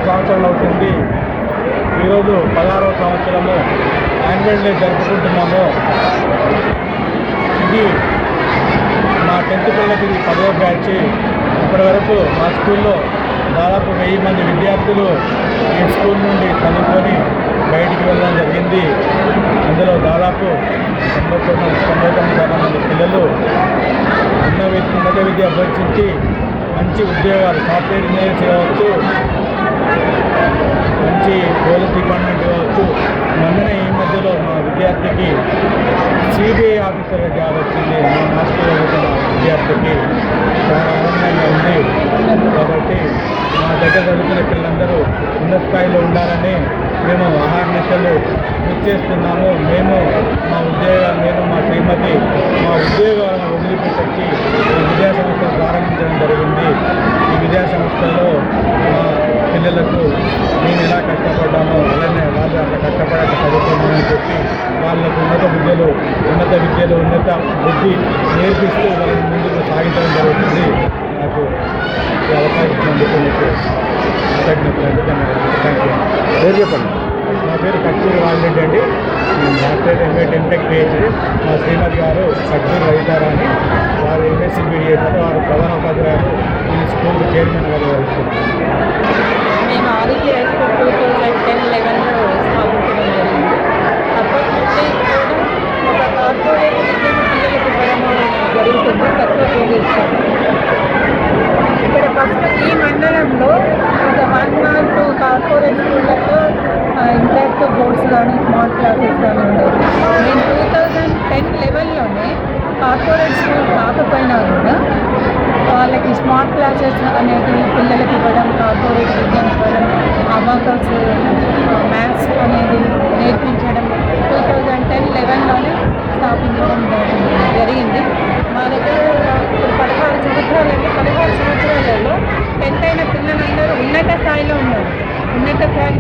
సంవత్సరాలు అవుతుంది. ఈరోజు 16వ సంవత్సరము యాన్యువల్ డే జరుపుకుంటున్నాము. ఇది మా 10th పిల్లలకి 10వ బ్యాచ్. ఇప్పటి వరకు మా స్కూల్లో దాదాపు 1000 మంది విద్యార్థులు ఈ స్కూల్ నుండి చదువుకొని బయటికి వెళ్ళడం జరిగింది. అందులో దాదాపు 99 మంది పిల్లలు ఉన్నత విద్య అభ్యసించి మంచి ఉద్యోగాలు, సాఫ్ట్వేర్ ఇంజనీర్ చేయవచ్చు, మంచి పోలీస్ డిపార్ట్మెంట్ కావచ్చు. మొన్ననే ఈ మధ్యలో మా విద్యార్థికి సిబిఐ ఆఫీసర్గా జాబ్ వచ్చింది. మా మాస్టర్ విద్యార్థికి చాలా ఆనందంగా ఉంది. కాబట్టి మా దగ్గర చదువుకునే పిల్లలందరూ ఉన్నత స్థాయిలో ఉండాలని మేము అహర్నిశలు కృషి చేస్తున్నాము. మేము మా ఉద్యోగాలు, నేను మా శ్రీమతి మా ఉద్యోగాలను వదిలిపెట్టి ఈ విద్యా సంస్థ ప్రారంభించడం జరిగింది. ఈ విద్యా సంస్థలో మా పిల్లలకు మేము ఎలా కష్టపడ్డామో అలానే వాళ్ళు అట్లా కష్టపడక చదువుతున్నామని చెప్పి వాళ్ళకు ఉన్నత విద్యలు ఉన్నత బుద్ధి నేర్పిస్తూ వాళ్ళని ముందుకు సాగించడం జరుగుతుంది. నాకు ఈ అవకాశం ఇచ్చినందుకు మీకు కృతజ్ఞతలు. Thank you. పేరు చెప్పండి. నా పేరు కట్టూరు రాజిరెడ్డి అండి. నేను డాక్టరేట్ ఎంటెక్ పిహెచ్డి. మా శ్రీమతి గారు కట్టూరు రవితారాని, వారు ఎంఎస్సీ బీడీ చేశారు. వారు ప్రధాన ఉపాధ్యాయులు. ఈ స్కూల్ చైర్మన్ గారు వహిస్తున్నారు. మేము ఆదిత్య హై స్కూల్ 2010-11లో స్థాపించడం జరిగింది. అప్పటి నుండి కూడా ఒక కార్పొరేట్ విద్యను పిల్లలకు ఇవ్వడం జరుగుతుంది. తక్కువ ఫీజు. ఇక్కడ ఫస్ట్ ఈ మండలంలో ఒక 1 or 2 కార్పొరేట్ స్కూళ్ళతో ఇంటరాక్టివ్ బోర్డ్స్ కానీ స్మార్ట్ క్లాసెస్ కానీ ఉండేవి. నేను 2010-11లోనే కార్పొరేట్ స్కూల్ కాకపోయినా కూడా వాళ్ళకి స్మార్ట్ క్లాసెస్ అనేది పిల్లలకి ఇవ్వడం, కార్పొరేట్ విద్యను ఇవ్వడం, అబాకస్, మ్యాథ్స్ అనేది నేర్పించడం 2010-11లోనే స్థాపించడం జరిగింది. మా దగ్గర ఇప్పుడు 16 సంవత్సరాలలో 10th అయిన పిల్లలందరూ ఉన్నత స్థాయిలో ఉన్నారు. ఉన్నత స్థాయి